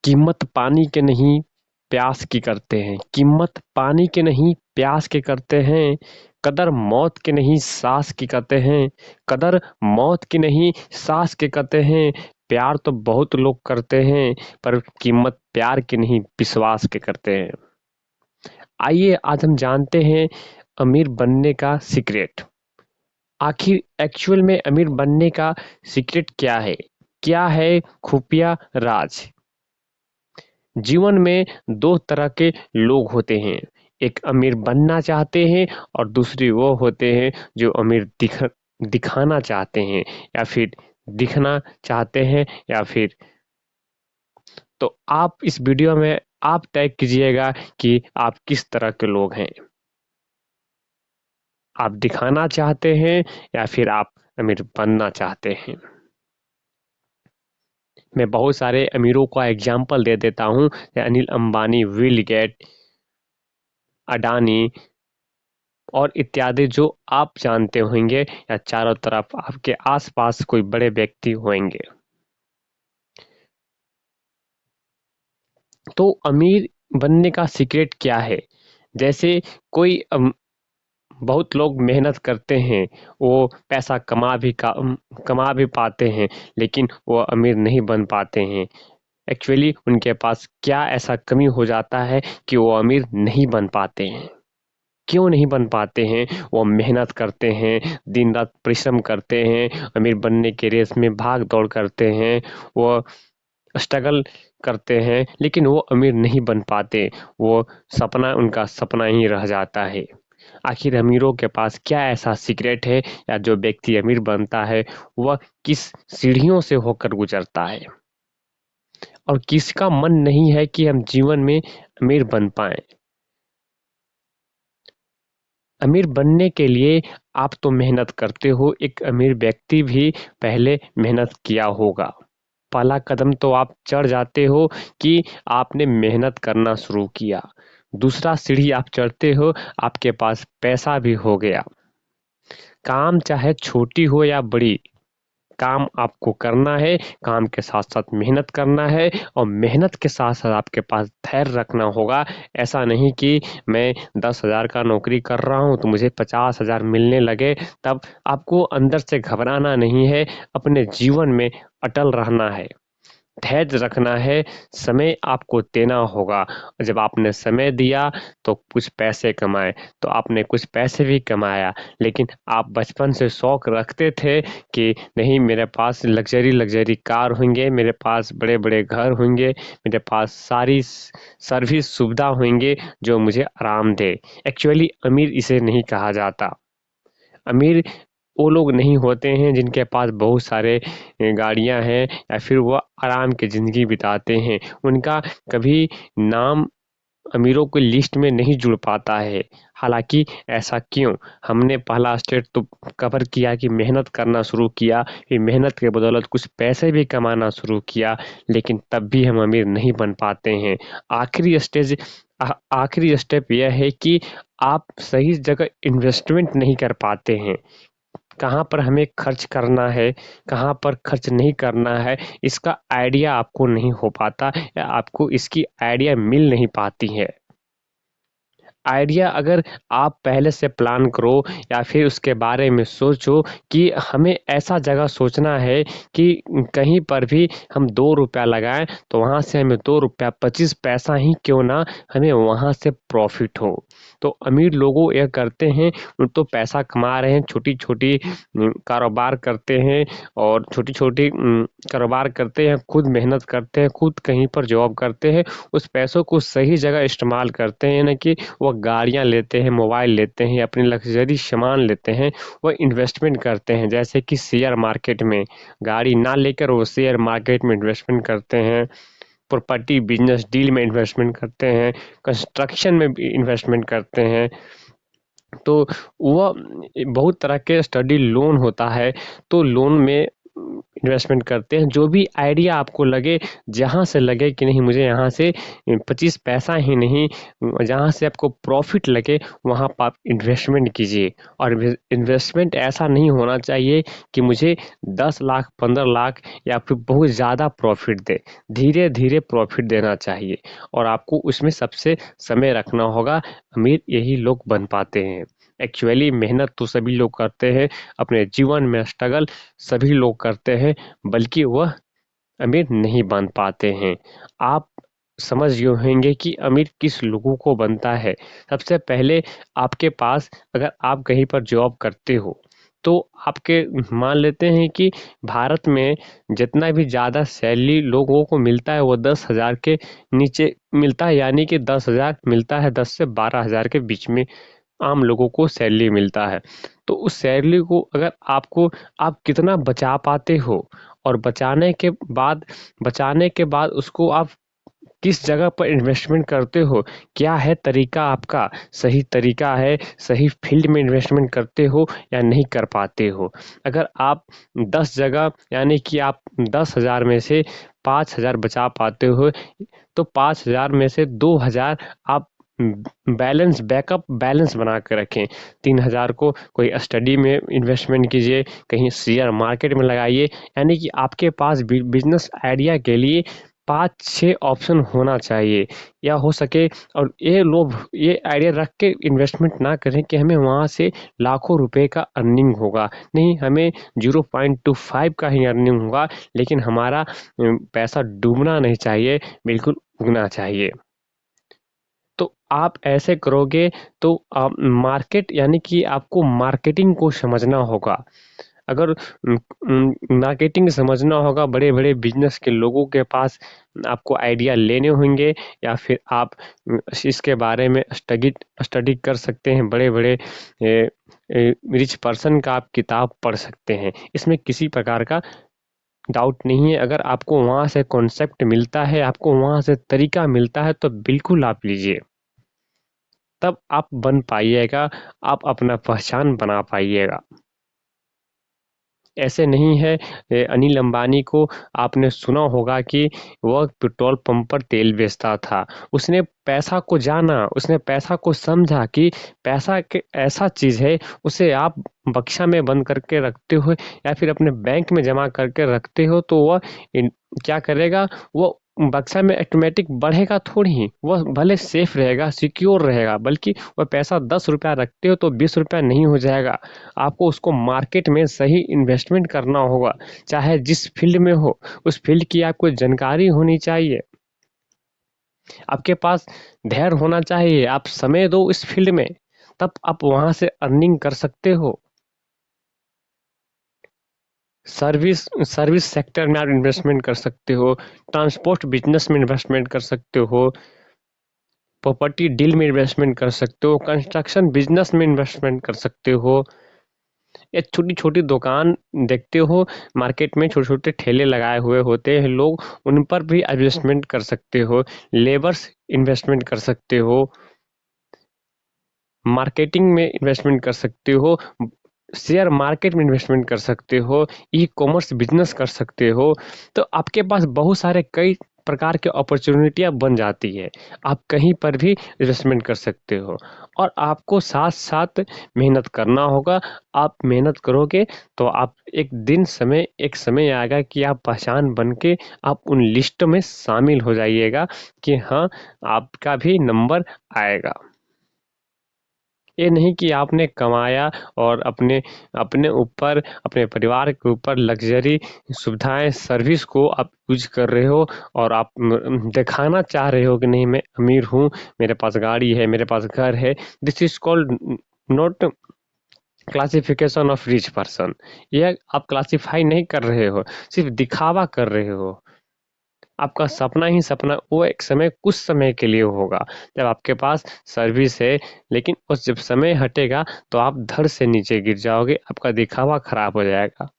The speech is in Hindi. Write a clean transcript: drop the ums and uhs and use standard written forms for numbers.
कीमत पानी के नहीं प्यास की करते हैं, कीमत पानी के नहीं प्यास के करते हैं, कदर मौत के नहीं सांस की करते हैं, कदर मौत की नहीं सांस के करते हैं। प्यार तो बहुत लोग करते हैं पर कीमत प्यार की नहीं विश्वास के करते हैं। आइए आज हम जानते हैं अमीर बनने का सीक्रेट। आखिर एक्चुअल में अमीर बनने का सीक्रेट क्या है? क्या है खुफिया राज? जीवन में दो तरह के लोग होते हैं, एक अमीर बनना चाहते हैं और दूसरी वो होते हैं जो अमीर दिखाना चाहते हैं या फिर दिखना चाहते हैं या फिर। तो आप इस वीडियो में आप तय कीजिएगा कि आप किस तरह के लोग हैं। आप दिखाना चाहते हैं या फिर आप अमीर बनना चाहते हैं। मैं बहुत सारे अमीरों का एग्जाम्पल दे देता हूँ, अनिल अंबानी, बिल गेट, अडानी और इत्यादि, जो आप जानते होंगे या चारों तरफ आपके आसपास कोई बड़े व्यक्ति होंगे। तो अमीर बनने का सीक्रेट क्या है? जैसे कोई बहुत लोग मेहनत करते हैं, वो पैसा कमा भी पाते हैं, लेकिन वो अमीर नहीं बन पाते हैं। एक्चुअली उनके पास क्या ऐसा कमी हो जाता है कि वो अमीर नहीं बन पाते हैं? क्यों नहीं बन पाते हैं? वो मेहनत करते हैं, दिन रात परिश्रम करते हैं, अमीर बनने के रेस में भाग दौड़ करते हैं, वो स्ट्रगल करते हैं, लेकिन वो अमीर नहीं बन पाते। वो सपना उनका सपना ही रह जाता है। आखिर अमीरों के पास क्या ऐसा सीक्रेट है, या जो व्यक्ति अमीर बनता है वह किस सीढ़ियों से होकर गुजरता है, और किसका मन नहीं है कि हम जीवन में अमीर बन पाएं? अमीर बनने के लिए आप तो मेहनत करते हो, एक अमीर व्यक्ति भी पहले मेहनत किया होगा। पहला कदम तो आप चढ़ जाते हो कि आपने मेहनत करना शुरू किया। दूसरा सीढ़ी आप चढ़ते हो, आपके पास पैसा भी हो गया। काम चाहे छोटी हो या बड़ी, काम आपको करना है, काम के साथ-साथ मेहनत करना है, और मेहनत के साथ-साथ आपके पास धैर्य रखना होगा। ऐसा नहीं कि मैं 10,000 का नौकरी कर रहा हूँ तो मुझे 50,000 मिलने लगे, तब आपको अंदर से घबराना नहीं है, अपने जीवन में अटल रहना है। धैर्य रखना है, समय आपको देना होगा। जब आपने समय दिया तो कुछ पैसे कमाए, तो आपने कुछ पैसे भी कमाया, लेकिन आप बचपन से शौक रखते थे कि नहीं, मेरे पास लग्ज़री कार होंगे, मेरे पास बड़े-बड़े घर होंगे, मेरे पास सारी सर्विस सुविधा होंगे जो मुझे आराम दे। एक्चुअली अमीर इसे नहीं कहा जाता। अमीर वो लोग नहीं होते हैं जिनके पास बहुत सारे गाड़ियाँ हैं या फिर वो आराम की ज़िंदगी बिताते हैं। उनका कभी नाम अमीरों की लिस्ट में नहीं जुड़ पाता है। हालाँकि ऐसा क्यों? हमने पहला स्टेप तो कवर किया कि मेहनत करना शुरू किया, फिर मेहनत के बदौलत कुछ पैसे भी कमाना शुरू किया, लेकिन तब भी हम अमीर नहीं बन पाते हैं। आखिरी स्टेप यह है कि आप सही जगह इन्वेस्टमेंट नहीं कर पाते हैं। कहाँ पर हमें खर्च करना है, कहाँ पर खर्च नहीं करना है, इसका आइडिया आपको नहीं हो पाता, या आपको इसकी आइडिया मिल नहीं पाती है। आइडिया अगर आप पहले से प्लान करो या फिर उसके बारे में सोचो कि हमें ऐसा जगह सोचना है कि कहीं पर भी हम ₹2 लगाएँ तो वहाँ से हमें ₹2 25 पैसा ही क्यों ना हमें वहाँ से प्रॉफ़िट हो। तो अमीर लोगों यह करते हैं, वो तो पैसा कमा रहे हैं, छोटी-छोटी कारोबार करते हैं, और छोटी-छोटी कारोबार करते हैं, खुद मेहनत करते हैं, खुद कहीं पर जॉब करते हैं, उस पैसों को सही जगह इस्तेमाल करते हैं, ना कि वो गाड़ियाँ लेते हैं, मोबाइल लेते हैं, अपने लग्ज़री सामान लेते हैं, वो इन्वेस्टमेंट करते हैं। जैसे कि शेयर मार्केट में, गाड़ी ना लेकर वो शेयर मार्केट में इन्वेस्टमेंट करते हैं, प्रॉपर्टी बिज़नेस डील में इन्वेस्टमेंट करते हैं, कंस्ट्रक्शन में भी इन्वेस्टमेंट करते हैं। तो वह बहुत तरह के स्टडी लोन होता है, तो लोन में इन्वेस्टमेंट करते हैं। जो भी आइडिया आपको लगे, जहाँ से लगे कि नहीं मुझे यहाँ से 25 पैसा ही नहीं, जहाँ से आपको प्रॉफिट लगे वहाँ पर आप इन्वेस्टमेंट कीजिए। और इन्वेस्टमेंट ऐसा नहीं होना चाहिए कि मुझे 10 लाख 15 लाख या फिर बहुत ज़्यादा प्रॉफिट दे। धीरे धीरे प्रॉफिट देना चाहिए और आपको उसमें सबसे समय रखना होगा। अमीर यही लोग बन पाते हैं। एक्चुअली मेहनत तो सभी लोग करते हैं, अपने जीवन में स्ट्रगल सभी लोग करते हैं, बल्कि वह अमीर नहीं बन पाते हैं। आप समझ गए होंगे कि अमीर किस लोगों को बनता है। सबसे पहले आपके पास, अगर आप कहीं पर जॉब करते हो तो आपके, मान लेते हैं कि भारत में जितना भी ज़्यादा सैलरी लोगों को मिलता है वो 10,000 के नीचे मिलता है, यानी कि 10,000 मिलता है, 10 से 12,000 के बीच में आम लोगों को सैलरी मिलता है। तो उस सैलरी को अगर आपको, आप कितना बचा पाते हो और बचाने के बाद उसको आप किस जगह पर इन्वेस्टमेंट करते हो, क्या है तरीका आपका, सही तरीका है, सही फील्ड में इन्वेस्टमेंट करते हो या नहीं कर पाते हो। अगर आप 10 जगह, यानी कि आप 10,000 में से 5,000 बचा पाते हो तो 5,000 में से 2,000 आप बैकअप बैलेंस बना के रखें। 3,000 को कोई स्टडी में इन्वेस्टमेंट कीजिए, कहीं शेयर मार्केट में लगाइए। यानी कि आपके पास बिजनेस आइडिया के लिए 5-6 ऑप्शन होना चाहिए, या हो सके, और ये आइडिया रख के इन्वेस्टमेंट ना करें कि हमें वहाँ से लाखों रुपए का अर्निंग होगा। नहीं, हमें 0.25 का ही अर्निंग होगा, लेकिन हमारा पैसा डूबना नहीं चाहिए, बिल्कुल उगना चाहिए। तो आप ऐसे करोगे तो आप मार्केट, यानी कि आपको मार्केटिंग को समझना होगा। अगर मार्केटिंग समझना होगा, बड़े बड़े बिजनेस के लोगों के पास आपको आइडिया लेने होंगे, या फिर आप इसके बारे में स्टडी कर सकते हैं। बड़े बड़े रिच पर्सन का आप किताब पढ़ सकते हैं, इसमें किसी प्रकार का डाउट नहीं है। अगर आपको वहाँ से कॉन्सेप्ट मिलता है, आपको वहाँ से तरीका मिलता है, तो बिल्कुल आप लीजिए, तब आप बन पाइएगा, आप अपना पहचान बना पाइएगा। ऐसे नहीं है। अनिल अंबानी को आपने सुना होगा कि वह पेट्रोल पंप पर तेल बेचता था। उसने पैसा को जाना, उसने पैसा को समझा कि पैसा के ऐसा चीज़ है, उसे आप बक्सा में बंद करके रखते हो या फिर अपने बैंक में जमा करके रखते हो तो वह क्या करेगा, वो बक्सा में ऑटोमेटिक बढ़ेगा थोड़ी ही, वह भले सेफ रहेगा, सिक्योर रहेगा, बल्कि वह पैसा 10 रुपया रखते हो तो 20 रुपया नहीं हो जाएगा। आपको उसको मार्केट में सही इन्वेस्टमेंट करना होगा, चाहे जिस फील्ड में हो, उस फील्ड की आपको जानकारी होनी चाहिए, आपके पास धैर्य होना चाहिए, आप समय दो इस फील्ड में, तब आप वहां से अर्निंग कर सकते हो। सर्विस सेक्टर में आप इन्वेस्टमेंट कर सकते हो, ट्रांसपोर्ट बिजनेस में इन्वेस्टमेंट कर सकते हो, प्रॉपर्टी डील में इन्वेस्टमेंट कर सकते हो, कंस्ट्रक्शन बिजनेस में इन्वेस्टमेंट कर सकते हो, या छोटी छोटी दुकान देखते हो, मार्केट में छोटे छोटे ठेले लगाए हुए होते हैं लोग, उन पर भी इन्वेस्टमेंट कर सकते हो, लेबर्स इन्वेस्टमेंट कर सकते हो, मार्केटिंग में इन्वेस्टमेंट कर सकते हो, शेयर मार्केट में इन्वेस्टमेंट कर सकते हो, ई कॉमर्स बिजनेस कर सकते हो। तो आपके पास बहुत सारे कई प्रकार की अपॉर्चुनिटियां बन जाती है, आप कहीं पर भी इन्वेस्टमेंट कर सकते हो। और आपको साथ साथ मेहनत करना होगा। आप मेहनत करोगे तो आप एक समय आएगा कि आप पहचान बन के आप उन लिस्ट में शामिल हो जाइएगा कि हाँ, आपका भी नंबर आएगा। ये नहीं कि आपने कमाया और अपने अपने ऊपर, अपने परिवार के ऊपर लग्जरी सुविधाएं, सर्विस को आप यूज कर रहे हो और आप दिखाना चाह रहे हो कि नहीं मैं अमीर हूँ, मेरे पास गाड़ी है, मेरे पास घर है। This is called not classification of rich person. यह आप क्लासिफाई नहीं कर रहे हो, सिर्फ दिखावा कर रहे हो। आपका सपना ही सपना वो एक समय, कुछ समय के लिए होगा जब आपके पास सर्विस है, लेकिन उस जब समय हटेगा तो आप धड़ से नीचे गिर जाओगे, आपका दिखावा खराब हो जाएगा।